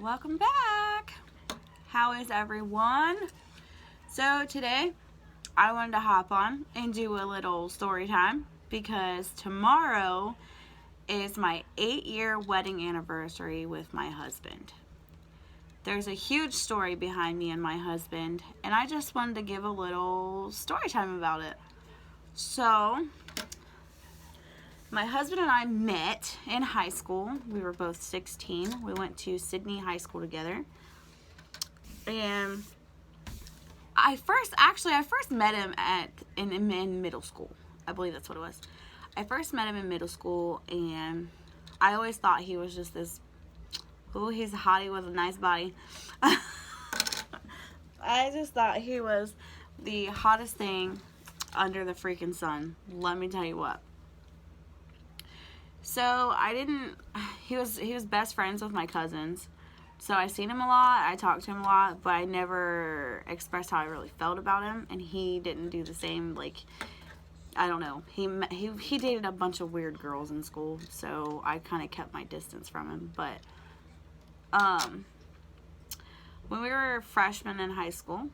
Welcome back. How is everyone? So today I wanted to hop on and do a little story time because tomorrow is my 8-year wedding anniversary with my husband. There's a huge story behind me and my husband, and I just wanted to give a little story time about it. So my husband and I met in high school. We were both 16. We went to Sydney High School together. And I first met him in middle school. I believe that's what it was. I first met him in middle school, and I always thought he was just this, he's a hottie with a nice body. I just thought he was the hottest thing under the freaking sun. Let me tell you what. So he was best friends with my cousins. So I seen him a lot, I talked to him a lot, but I never expressed how I really felt about him, and he didn't do the same. Like, I don't know, he dated a bunch of weird girls in school, so I kind of kept my distance from him. But when we were freshmen in high school,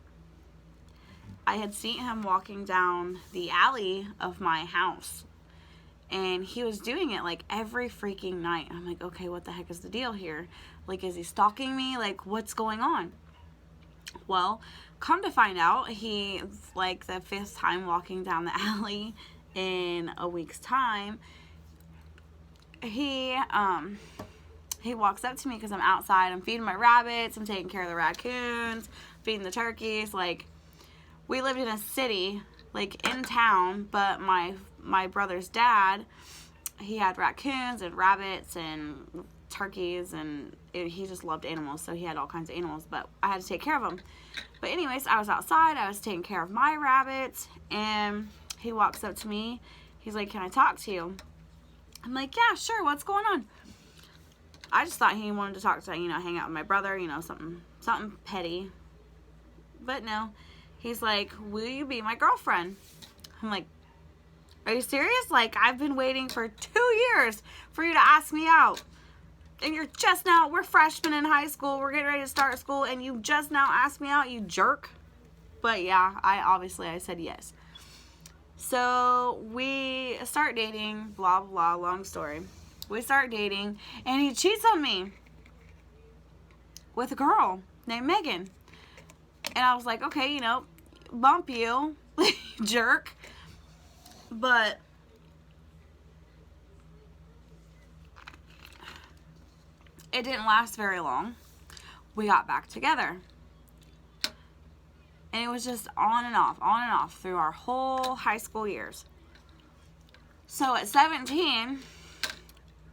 I had seen him walking down the alley of my house. And he was doing it like every freaking night. I'm like, okay, what the heck is the deal here? Like, is he stalking me? Like, what's going on? Well, come to find out, he, like, the 5th time walking down the alley in a week's time, he walks up to me because I'm outside. I'm feeding my rabbits. I'm taking care of the raccoons, feeding the turkeys. Like, we lived in a city, like, in town, but my brother's dad, he had raccoons and rabbits and turkeys, and he just loved animals, so he had all kinds of animals, but I had to take care of them. But anyways, I was outside, I was taking care of my rabbits, and he walks up to me. He's like, "Can I talk to you?" I'm like, "Yeah, sure, what's going on?" I just thought he wanted to talk to, hang out with my brother, something petty. But no, he's like, "Will you be my girlfriend?" I'm like, "Are you serious? Like, I've been waiting for 2 years for you to ask me out. And you're just now, we're freshmen in high school, we're getting ready to start school, and you just now asked me out, you jerk." But yeah, I said yes. So we start dating, blah, blah, long story. We start dating, and he cheats on me with a girl named Megan. And I was like, okay, bump you, jerk. But it didn't last very long. We got back together. And it was just on and off through our whole high school years. So at 17,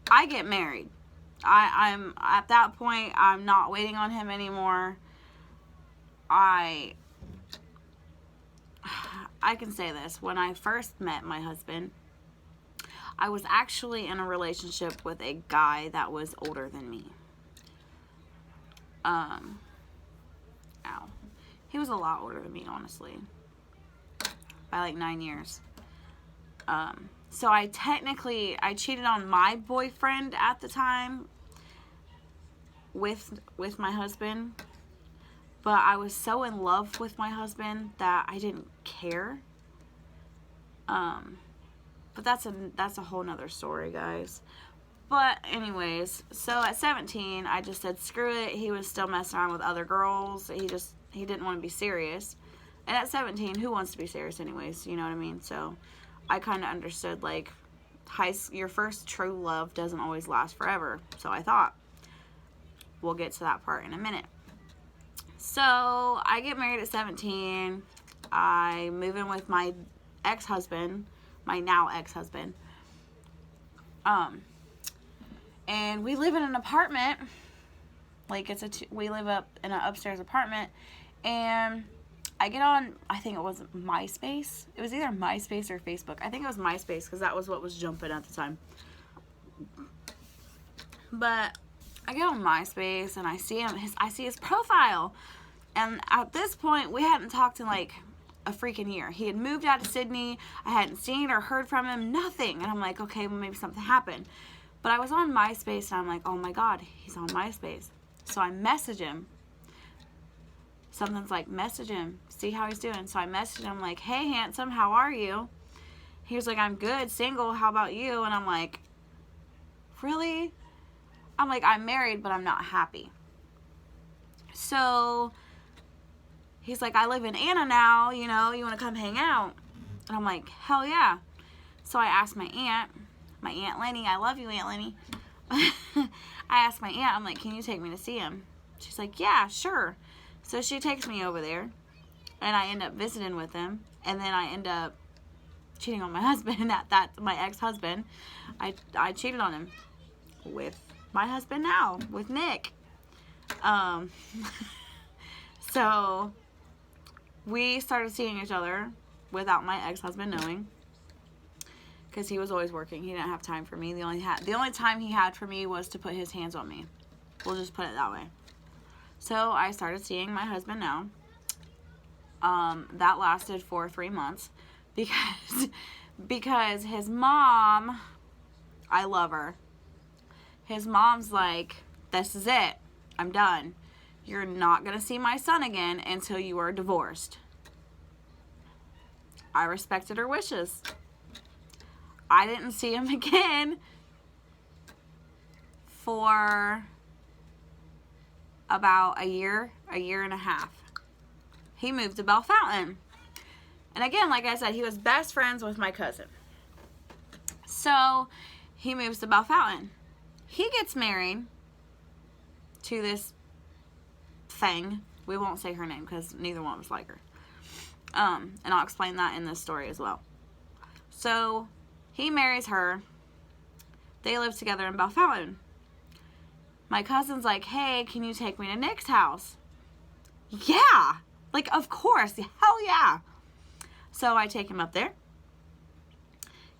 I get married. I'm at that point, I'm not waiting on him anymore. I can say this. When I first met my husband, I was actually in a relationship with a guy that was older than me. He was a lot older than me, honestly. By like 9 years. So I cheated on my boyfriend at the time with my husband. But I was so in love with my husband that I didn't care. But that's a whole nother story, guys. But anyways, so at 17, I just said screw it. He was still messing around with other girls. He didn't want to be serious. And at 17, who wants to be serious anyways? You know what I mean? So I kind of understood, like, your first true love doesn't always last forever. So I thought, we'll get to that part in a minute. So I get married at 17. I move in with my ex-husband, my now ex-husband. And we live in an apartment. Like, we live up in an upstairs apartment. And I get on, I think it was MySpace. It was either MySpace or Facebook. I think it was MySpace because that was what was jumping at the time. But I get on MySpace and I see his profile. And at this point, we hadn't talked in like a freaking year. He had moved out of Sydney. I hadn't seen or heard from him, nothing. And I'm like, okay, well, maybe something happened. But I was on MySpace and I'm like, oh my God, he's on MySpace. So I message him. Something's like, message him, see how he's doing. So I messaged him like, hey, handsome, how are you? He was like, I'm good, single, how about you? And I'm like, really? I'm like, I'm married, but I'm not happy. So he's like, I live in Anna now, you know, you want to come hang out? And I'm like, hell yeah. So I asked my Aunt Lenny, I love you, Aunt Lenny. I asked my aunt, I'm like, can you take me to see him? She's like, yeah, sure. So she takes me over there, and I end up visiting with him, and then I end up cheating on my husband. That's my ex-husband. I cheated on him with my husband now, with Nick. So we started seeing each other without my ex-husband knowing, because he was always working. He didn't have time for me. The only time he had for me was to put his hands on me. We'll just put it that way. So I started seeing my husband now. That lasted for 3 months because his mom, I love her. His mom's like, this is it. I'm done. You're not going to see my son again until you are divorced. I respected her wishes. I didn't see him again for about a year and a half. He moved to Bell Fountain. And again, like I said, he was best friends with my cousin. So he moves to Bell Fountain. He gets married to this thing. We won't say her name because neither one of us like her. And I'll explain that in this story as well. So he marries her. They live together in Bell Fountain. My cousin's like, hey, can you take me to Nick's house? Yeah. Like, of course. Hell yeah. So I take him up there.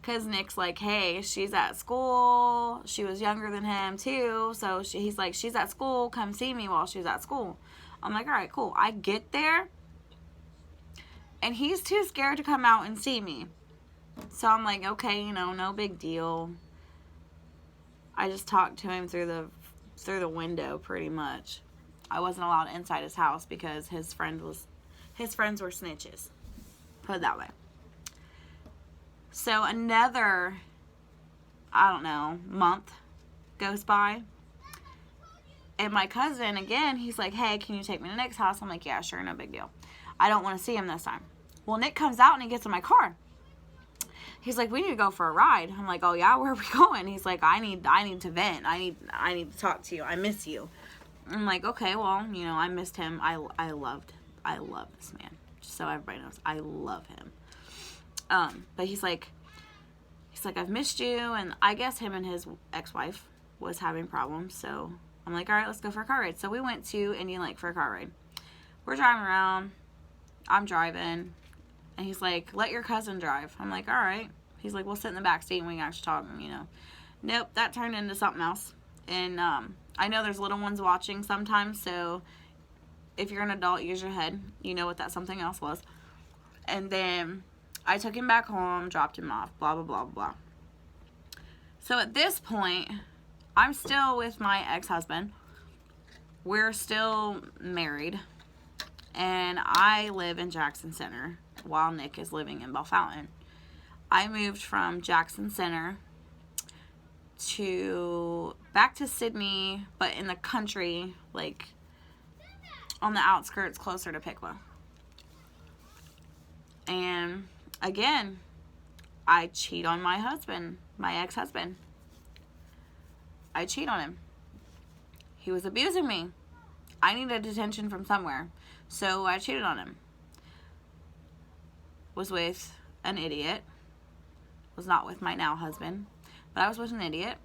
Because Nick's like, hey, she's at school. She was younger than him, too. So he's like, she's at school. Come see me while she's at school. I'm like, all right, cool. I get there. And he's too scared to come out and see me. So I'm like, okay, you know, no big deal. I just talked to him through the window, pretty much. I wasn't allowed inside his house because his friends were snitches. Put it that way. So another, I don't know, month goes by. And my cousin, again, he's like, hey, can you take me to Nick's house? I'm like, yeah, sure, no big deal. I don't want to see him this time. Well, Nick comes out and he gets in my car. He's like, we need to go for a ride. I'm like, oh yeah, where are we going? He's like, I need to vent. I need to talk to you. I miss you. I'm like, okay, well, you know, I missed him. I love this man. Just so everybody knows, I love him. But he's like, I've missed you, and I guess him and his ex-wife was having problems. So I'm like, all right, let's go for a car ride. So we went to Indian Lake for a car ride. We're driving around. I'm driving. And he's like, let your cousin drive. I'm like, all right. He's like, we'll sit in the back seat and we can actually talk, you know. Nope, that turned into something else. And I know there's little ones watching sometimes, so if you're an adult, use your head. You know what that something else was. And then I took him back home, dropped him off, blah, blah, blah, blah. So at this point, I'm still with my ex-husband. We're still married. And I live in Jackson Center while Nick is living in Bell Fountain. I moved from Jackson Center back to Sydney, but in the country, like on the outskirts closer to Piqua. And again, I cheat on my husband, my ex-husband. I cheat on him. He was abusing me. I needed attention from somewhere. So I cheated on him. Was with an idiot. Was not with my now husband. But I was with an idiot.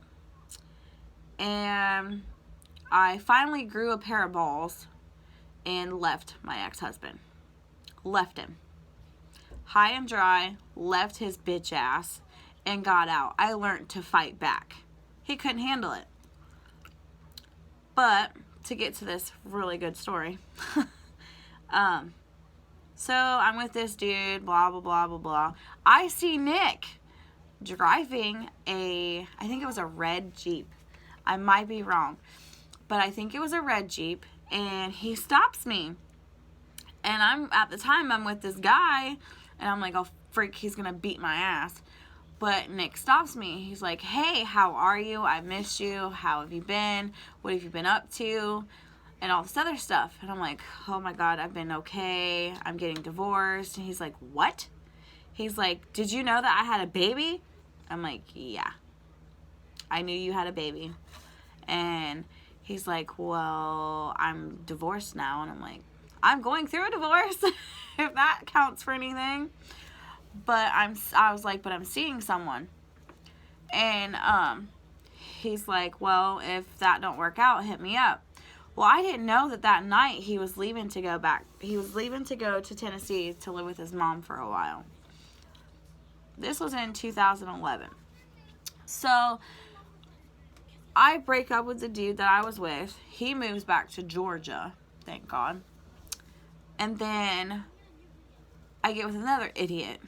And I finally grew a pair of balls and left my ex-husband. Left him. High and dry. Left his bitch ass. And got out. I learned to fight back. He couldn't handle it. But to get to this really good story. So I'm with this dude, blah, blah, blah, blah, blah. I see Nick driving I think it was a red Jeep. I might be wrong. but I think it was a red Jeep, and he stops me. And at the time, I'm with this guy, and I'm like, oh, freak, he's going to beat my ass. But Nick stops me. He's like, hey, how are you? I missed you. How have you been? What have you been up to? And all this other stuff. And I'm like, oh my God, I've been okay. I'm getting divorced. And he's like, what? He's like, did you know that I had a baby? I'm like, yeah. I knew you had a baby. And he's like, well, I'm divorced now. And I'm like, I'm going through a divorce, if that counts for anything. But I was like, but I'm seeing someone. And he's like, well, if that don't work out, hit me up. Well, I didn't know that night he was leaving to go back. He was leaving to go to Tennessee to live with his mom for a while. This was in 2011. So I break up with the dude that I was with. He moves back to Georgia, thank God. And then I get with another idiot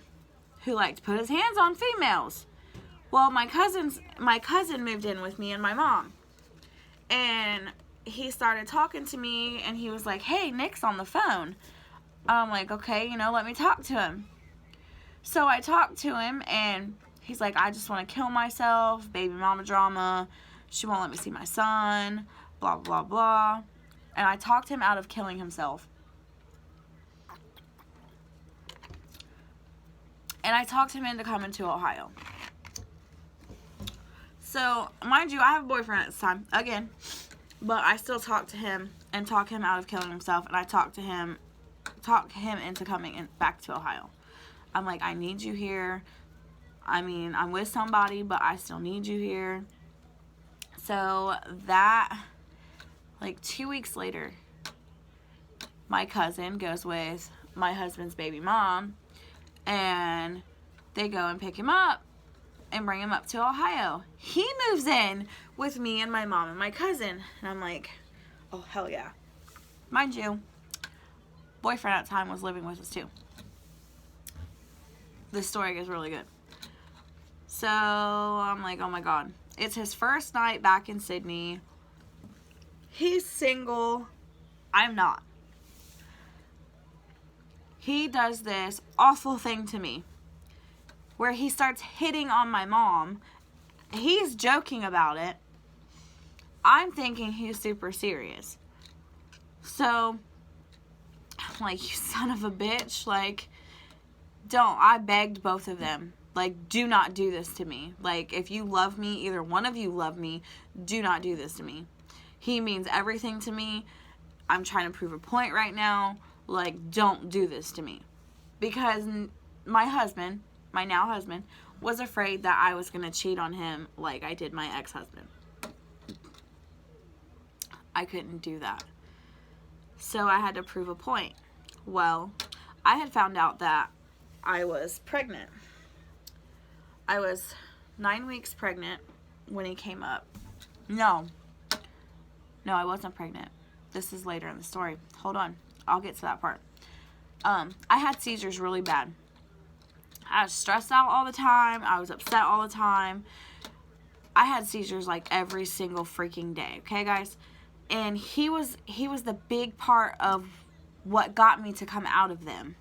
who liked to put his hands on females. Well, my cousin moved in with me and my mom. And he started talking to me, and he was like, hey, Nick's on the phone. I'm like, okay, let me talk to him. So I talked to him, and he's like, I just want to kill myself, baby mama drama. She won't let me see my son, blah, blah, blah. And I talked him out of killing himself. And I talked him into coming to Ohio. So, mind you, I have a boyfriend at this time, again. But I still talk to him and talk him out of killing himself. And I talk him into coming back to Ohio. I'm like, I need you here. I mean, I'm with somebody, but I still need you here. So that, 2 weeks later, my cousin goes with my husband's baby mom. And they go and pick him up and bring him up to Ohio. He moves in with me and my mom and my cousin. And I'm like, oh, hell yeah. Mind you, boyfriend at the time was living with us too. This story gets really good. So I'm like, oh my God. It's his first night back in Sydney. He's single. I'm not. He does this awful thing to me where he starts hitting on my mom. He's joking about it. I'm thinking he's super serious. So, I'm like, you son of a bitch. I begged both of them. Do not do this to me. If you love me, either one of you love me, do not do this to me. He means everything to me. I'm trying to prove a point right now. Don't do this to me. Because my husband, my now husband, was afraid that I was going to cheat on him like I did my ex-husband. I couldn't do that. So I had to prove a point. Well, I had found out that I was pregnant. I was 9 weeks pregnant when he came up. No, I wasn't pregnant. This is later in the story. Hold on. I'll get to that part. I had seizures really bad. I was stressed out all the time. I was upset all the time. I had seizures every single freaking day. Okay, guys? And he was the big part of what got me to come out of them.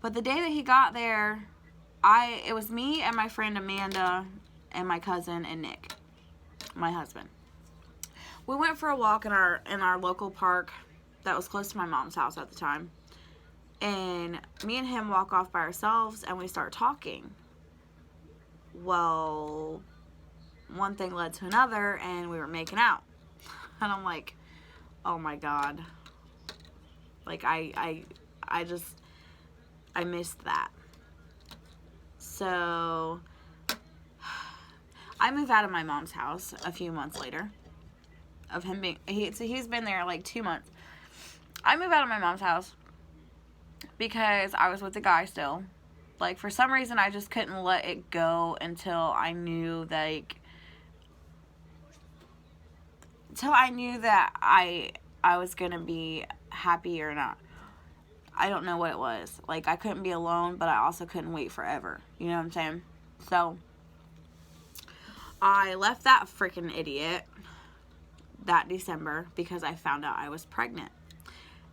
But the day that he got there, it was me and my friend Amanda and my cousin and Nick, my husband. We went for a walk in our local park that was close to my mom's house at the time. And me and him walk off by ourselves and we start talking. Well, one thing led to another and we were making out. And I'm like, oh my God. I missed that. So I moved out of my mom's house a few months later. Of him being, he's been there 2 months. I moved out of my mom's house because I was with the guy still. For some reason, I just couldn't let it go until I knew that I was gonna be happy or not. I don't know what it was. I couldn't be alone, but I also couldn't wait forever. You know what I'm saying? So I left that freaking idiot that December because I found out I was pregnant.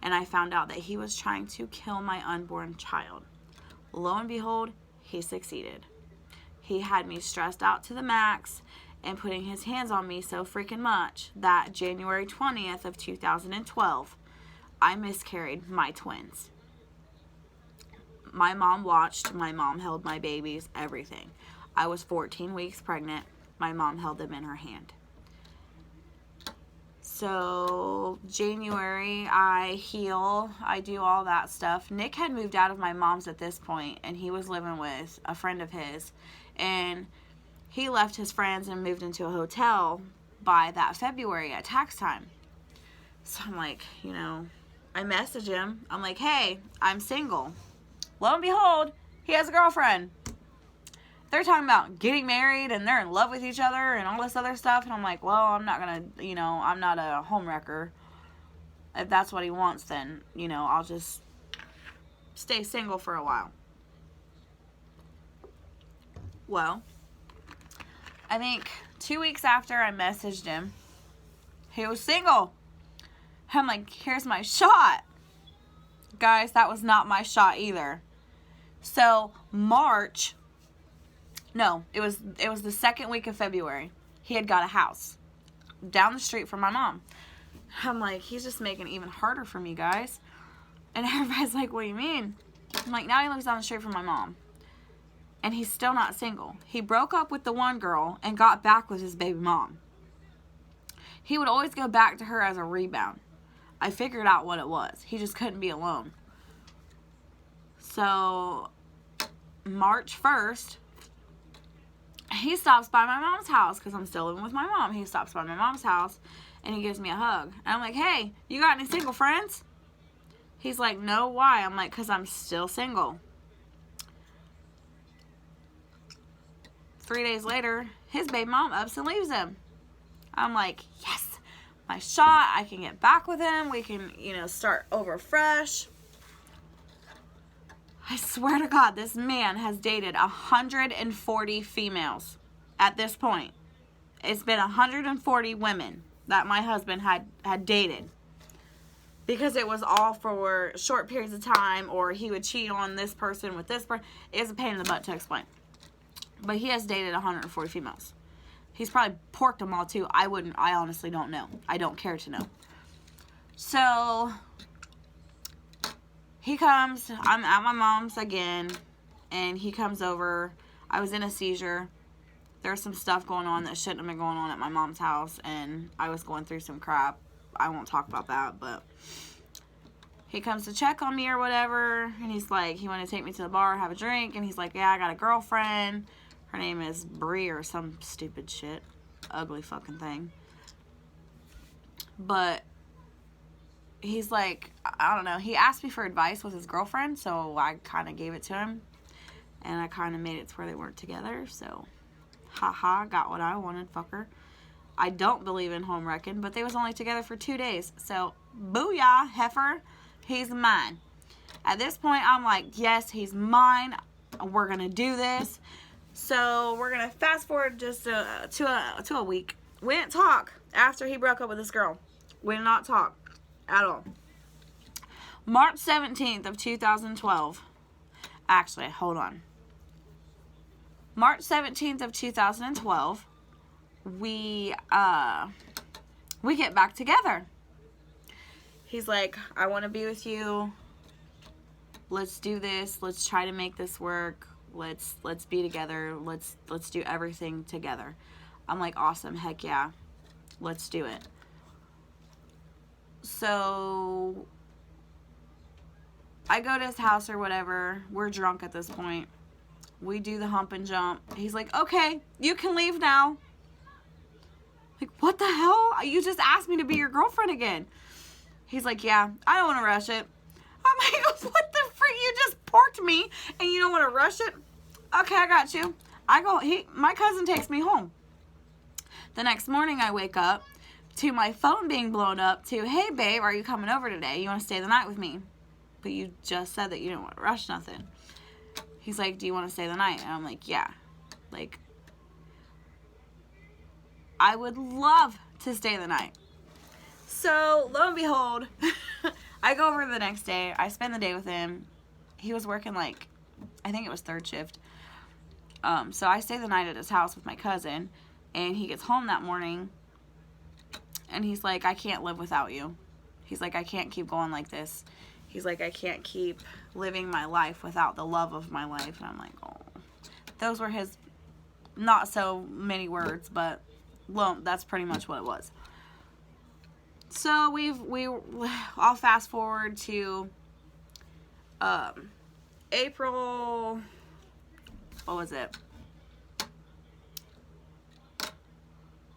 And I found out that he was trying to kill my unborn child. Lo and behold, he succeeded. He had me stressed out to the max and putting his hands on me so freaking much that January 20th of 2012, I miscarried my twins. My mom watched. My mom held my babies, everything. I was 14 weeks pregnant. My mom held them in her hand. So, January, I heal. I do all that stuff. Nick had moved out of my mom's at this point, and he was living with a friend of his. And he left his friends and moved into a hotel by that February at tax time. So, I'm like, I message him. I'm like, hey, I'm single. Lo and behold, he has a girlfriend. They're talking about getting married and they're in love with each other and all this other stuff. And I'm like, well, I'm not going to, I'm not a homewrecker. If that's what he wants, then, I'll just stay single for a while. Well, I think 2 weeks after I messaged him, he was single. I'm like, here's my shot. Guys, that was not my shot either. So, it was the second week of February. He had got a house down the street from my mom. I'm like, he's just making it even harder for me, guys. And everybody's like, what do you mean? I'm like, now he lives down the street from my mom. And he's still not single. He broke up with the one girl and got back with his baby mom. He would always go back to her as a rebound. I figured out what it was. He just couldn't be alone. So, March 1st, he stops by my mom's house because I'm still living with my mom. He stops by my mom's house and he gives me a hug. And I'm like, hey, you got any single friends? He's like, no, why? I'm like, because I'm still single. 3 days later, his baby mom ups and leaves him. I'm like, yes, my shot. I can get back with him. We can, start over fresh. I swear to God, this man has dated 140 females at this point. It's been 140 women that my husband had dated. Because it was all for short periods of time, or he would cheat on this person with this person. It's a pain in the butt to explain. But he has dated 140 females. He's probably porked them all too. I honestly don't know. I don't care to know. So, he comes, I'm at my mom's again, and he comes over. I was in a seizure. There's some stuff going on that shouldn't have been going on at my mom's house, and I was going through some crap. I won't talk about that, but he comes to check on me or whatever, and he's like, he wanted to take me to the bar, have a drink, and he's like, yeah, I got a girlfriend. Her name is Bree or some stupid shit. Ugly fucking thing. But he's like, I don't know, he asked me for advice with his girlfriend, so I kind of gave it to him, and I kind of made it to where they weren't together, so haha, got what I wanted, fucker. I don't believe in home wrecking, but they was only together for 2 days, so booyah, heifer, he's mine. At this point, I'm like, yes, he's mine, we're gonna do this. So we're gonna fast forward just to a week. We didn't talk after he broke up with this girl. We did not talk at all. March 17th of 2012. Actually, hold on. March 17th of 2012, we get back together. He's like, I want to be with you. Let's do this. Let's try to make this work. Let's be together. Let's do everything together. I'm like, awesome. Heck yeah. Let's do it. So I go to his house or whatever. We're drunk at this point. We do the hump and jump. He's like, okay, you can leave now. Like, what the hell? You just asked me to be your girlfriend again. He's like, yeah, I don't want to rush it. I'm like, what the freak? You just porked me and you don't want to rush it? Okay, I got you. My cousin takes me home. The next morning I wake up to my phone being blown up to, hey babe, are you coming over today? You want to stay the night with me? But you just said that you didn't want to rush nothing. He's like, do you want to stay the night? And I'm like, yeah. Like, I would love to stay the night. So, lo and behold, I go over the next day. I spend the day with him. He was working like, I think it was third shift. So I stay the night at his house with my cousin. And he gets home that morning. And he's like, I can't live without you. He's like, I can't keep going like this. He's like, I can't keep living my life without the love of my life. And I'm like, oh. Those were his not so many words, but well, that's pretty much what it was. So I'll fast forward to April, what was it?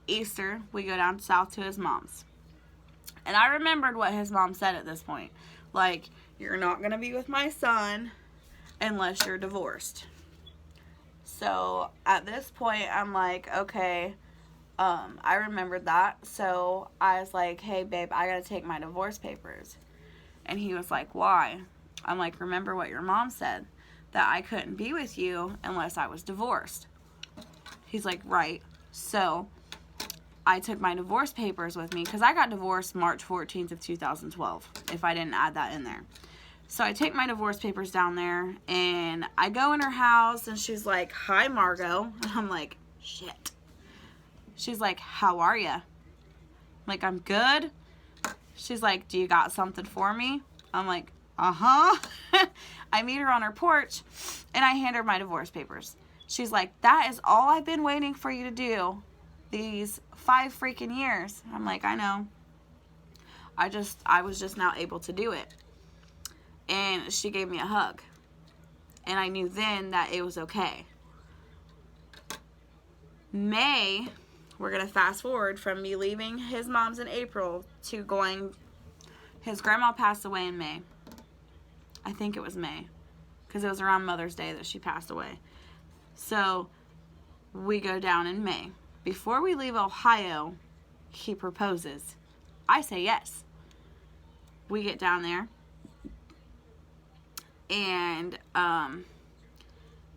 Easter, we go down south to his mom's. And I remembered what his mom said at this point. Like, you're not going to be with my son unless you're divorced. So at this point, I'm like, okay, I remembered that. So I was like, hey, babe, I got to take my divorce papers. And he was like, why? I'm like, remember what your mom said, that I couldn't be with you unless I was divorced. He's like, right. So I took my divorce papers with me because I got divorced March 14th of 2012, if I didn't add that in there. So I take my divorce papers down there, and I go in her house, and she's like, hi, Margot. And I'm like, shit. She's like, how are ya? I'm like, I'm good. She's like, do you got something for me? I'm like, uh-huh. I meet her on her porch, and I hand her my divorce papers. She's like, that is all I've been waiting for you to do these 5 freaking years. I'm like, I know. I was just now able to do it. And she gave me a hug. And I knew then that it was okay. May, we're going to fast forward from me leaving his mom's in April to going, his grandma passed away in May. I think it was May. Because it was around Mother's Day that she passed away. So, we go down in May. Before we leave Ohio, he proposes. I say yes. We get down there. And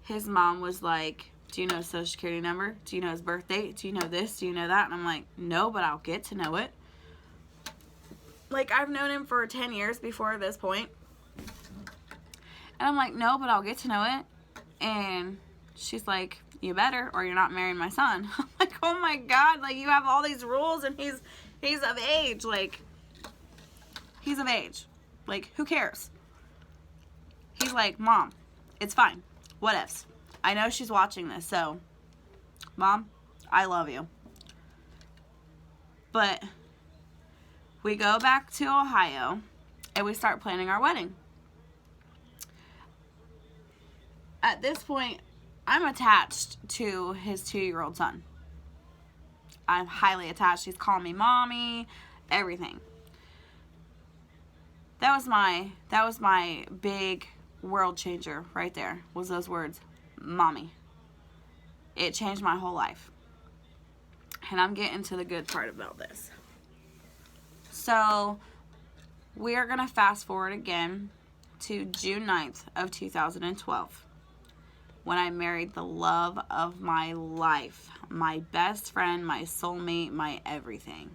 his mom was like, do you know his social security number? Do you know his birth date? Do you know this? Do you know that? And I'm like, no, but I'll get to know it. Like, I've known him for 10 years before this point. And I'm like, no, but I'll get to know it. And she's like, you better, or you're not marrying my son. I'm like, oh my God, like, you have all these rules, and he's of age. Like, he's of age. Like, who cares? He's like, Mom, it's fine. What ifs? I know she's watching this, so, Mom, I love you. But we go back to Ohio, and we start planning our wedding. At this point, I'm attached to his 2-year-old son. I'm highly attached. He's calling me mommy, everything. That was my big world changer right there, was those words, mommy. It changed my whole life. And I'm getting to the good part about this. So, we are going to fast forward again to June 9th of 2012. When I married the love of my life, my best friend, my soulmate, my everything.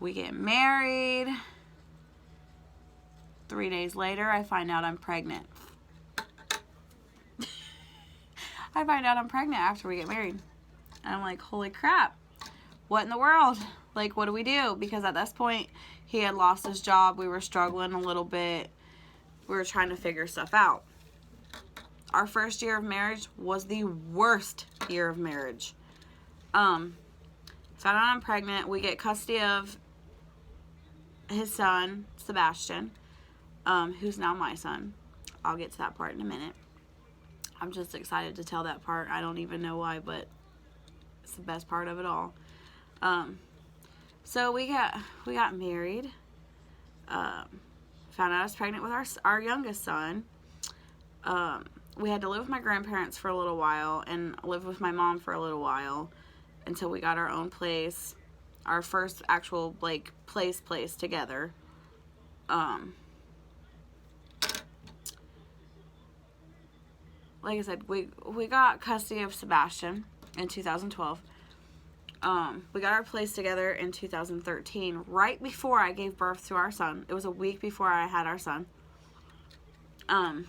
We get married. 3 days later, I find out I'm pregnant. I find out I'm pregnant after we get married. And I'm like, holy crap. What in the world? Like, what do we do? Because at this point, he had lost his job. We were struggling a little bit. We were trying to figure stuff out. Our first year of marriage was the worst year of marriage. Found out I'm pregnant. We get custody of his son, Sebastian, who's now my son. I'll get to that part in a minute. I'm just excited to tell that part. I don't even know why, but it's the best part of it all. So we got married. Found out I was pregnant with our youngest son. We had to live with my grandparents for a little while and live with my mom for a little while until we got our own place, our first actual, like, place together. Like I said, we got custody of Sebastian in 2012. We got our place together in 2013, right before I gave birth to our son. It was a week before I had our son. A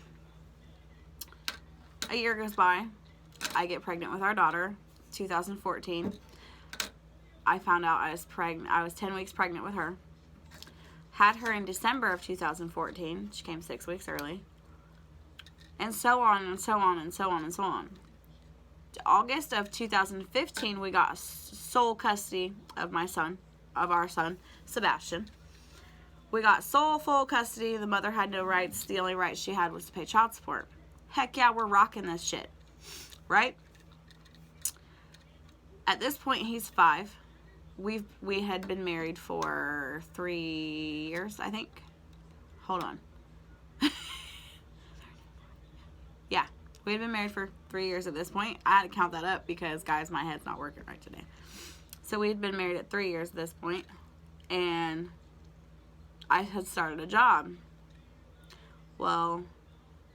year goes by. I get pregnant with our daughter, 2014. I found out I was pregnant. I was 10 weeks pregnant with her. Had her in December of 2014. She came 6 weeks early. And so on and so on and so on and so on. August of 2015, we got sole custody of our son, Sebastian. We got full custody. The mother had no rights. The only rights she had was to pay child support. Heck yeah, we're rocking this shit. Right? At this point, he's 5. We had been married for 3 years, I think. Hold on. Yeah, we had been married for 3 years at this point. I had to count that up because, guys, my head's not working right today. So we had been married at 3 years at this point, and I had started a job. Well,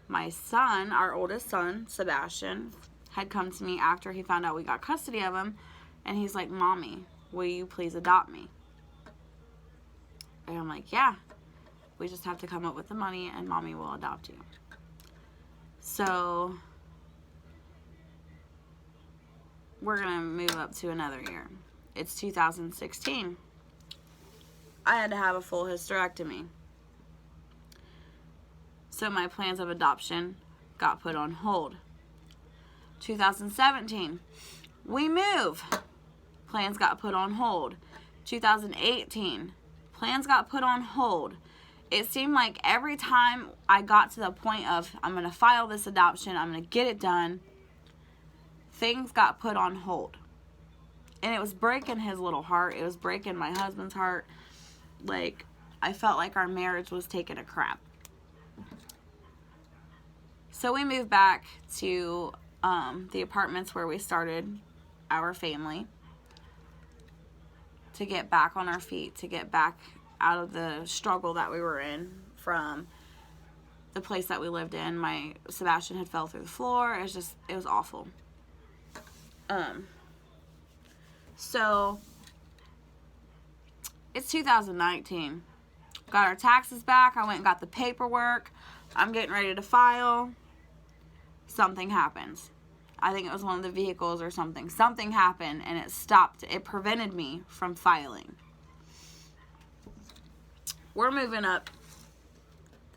my son, our oldest son, Sebastian, had come to me after he found out we got custody of him, and he's like, "Mommy, will you please adopt me?" And I'm like, "Yeah, we just have to come up with the money and Mommy will adopt you." So we're going to move up to another year. It's 2016. I had to have a full hysterectomy. So my plans of adoption got put on hold. 2017, we move. Plans got put on hold. 2018, plans got put on hold. It seemed like every time I got to the point of, I'm going to file this adoption, I'm going to get it done, things got put on hold. And it was breaking his little heart. It was breaking my husband's heart. Like, I felt like our marriage was taking a crap. So we moved back to the apartments where we started our family, to get back on our feet, to get back out of the struggle that we were in from the place that we lived in. Sebastian had fell through the floor. It was awful. So it's 2019. Got our taxes back. I went and got the paperwork. I'm getting ready to file. Something happens. I think it was one of the vehicles or something. Something happened and it stopped. It prevented me from filing. We're moving up.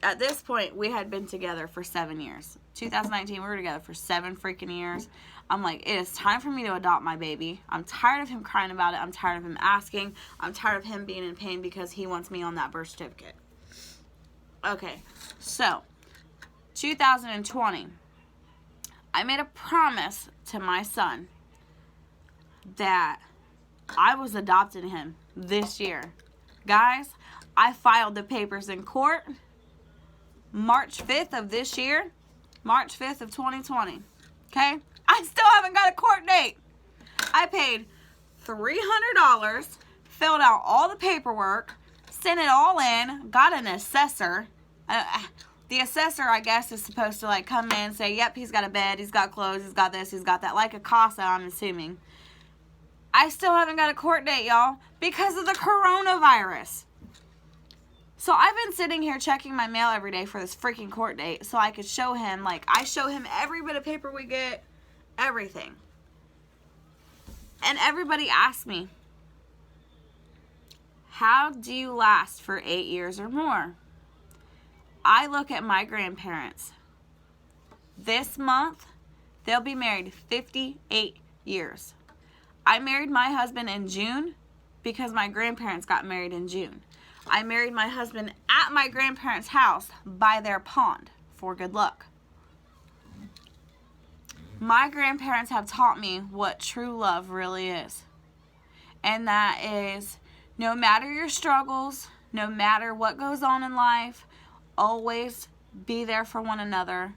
At this point, we had been together for 7 years. 2019, we were together for 7 freaking years. I'm like, it is time for me to adopt my baby. I'm tired of him crying about it. I'm tired of him asking. I'm tired of him being in pain because he wants me on that birth certificate. Okay, so 2020, I made a promise to my son that I was adopting him this year. Guys, I filed the papers in court March 5th of this year, March 5th of 2020. Okay? I still haven't got a court date. I paid $300, filled out all the paperwork, sent it all in, got an assessor. The assessor, I guess, is supposed to like come in and say, yep, he's got a bed, he's got clothes, he's got this, he's got that. Like a CASA, I'm assuming. I still haven't got a court date, y'all, because of the coronavirus. So I've been sitting here checking my mail every day for this freaking court date so I could show him, like, I show him every bit of paper we get, everything. And everybody asks me, how do you last for 8 years or more? I look at my grandparents. This month, they'll be married 58 years. I married my husband in June because my grandparents got married in June. I married my husband at my grandparents' house by their pond for good luck. My grandparents have taught me what true love really is. And that is, no matter your struggles, no matter what goes on in life, always be there for one another.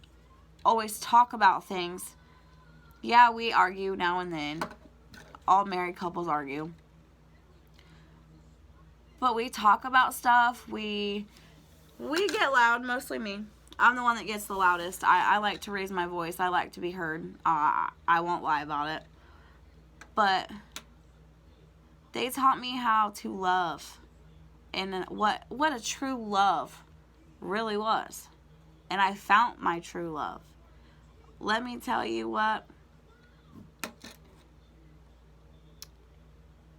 Always talk about things. Yeah, we argue now and then. All married couples argue. But we talk about stuff. We get loud, mostly me. I'm the one that gets the loudest. I like to raise my voice. I like to be heard. I won't lie about it. But They taught me how to love and what a true love really was. And I found my true love. Let me tell you what.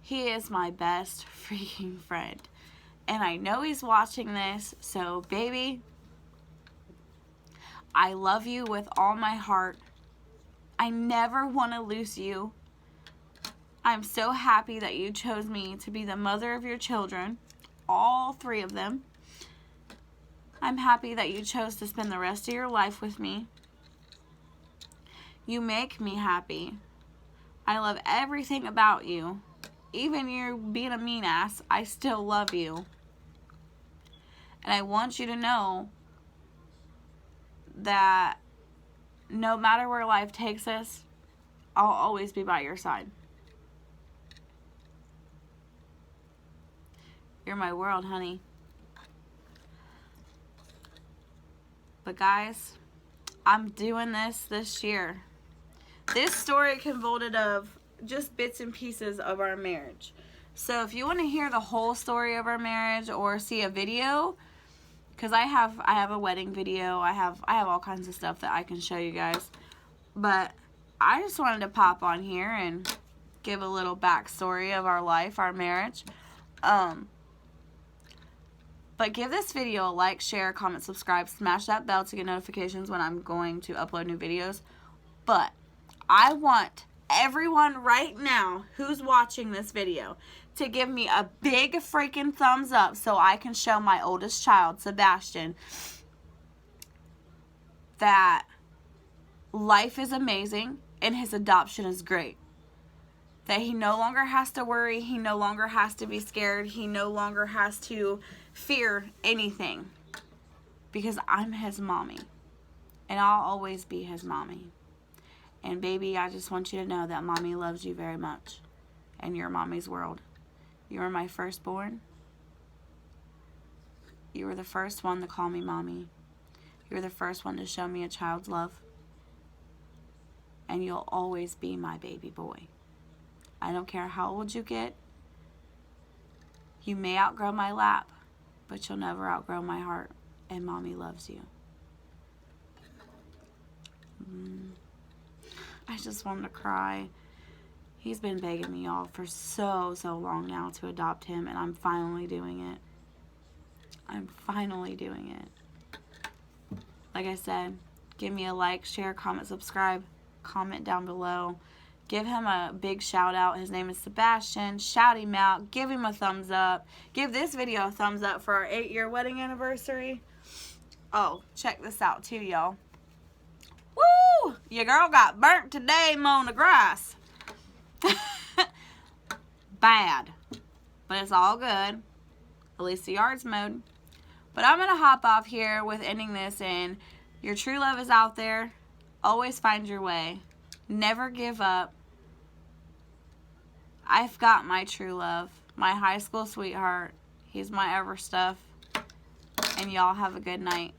He is my best freaking friend. And I know he's watching this, so baby, I love you with all my heart. I never want to lose you. I'm so happy that you chose me to be the mother of your children, all 3 of them. I'm happy that you chose to spend the rest of your life with me. You make me happy. I love everything about you. Even you being a mean ass, I still love you. And I want you to know that no matter where life takes us, I'll always be by your side. You're my world, honey. But guys, I'm doing this year. This story convoluted of just bits and pieces of our marriage. So if you want to hear the whole story of our marriage or see a video, because I have a wedding video, I have all kinds of stuff that I can show you guys. But I just wanted to pop on here and give a little backstory of our life, our marriage. But give this video a like, share, comment, subscribe, smash that bell to get notifications when I'm going to upload new videos. But I want everyone right now who's watching this video to give me a big freaking thumbs up so I can show my oldest child, Sebastian, that life is amazing and his adoption is great. That he no longer has to worry, he no longer has to be scared, he no longer has to fear anything. Because I'm his mommy. And I'll always be his mommy. And baby, I just want you to know that mommy loves you very much. And you're mommy's world. You were my firstborn. You were the first one to call me mommy. You were the first one to show me a child's love. And you'll always be my baby boy. I don't care how old you get. You may outgrow my lap, but you'll never outgrow my heart. And mommy loves you. I just wanted to cry. He's been begging me, y'all, for so long now to adopt him, and I'm finally doing it. I'm finally doing it. Like I said, give me a like, share, comment, subscribe, comment down below. Give him a big shout out. His name is Sebastian. Shout him out. Give him a thumbs up. Give this video a thumbs up for our 8-year wedding anniversary. Oh, check this out too, y'all. Woo! Your girl got burnt today mowing the grass. Bad. But it's all good. At least the yard's mowed. But I'm going to hop off here with ending this in. Your true love is out there. Always find your way. Never give up. I've got my true love. My high school sweetheart. He's my ever stuff. And y'all have a good night.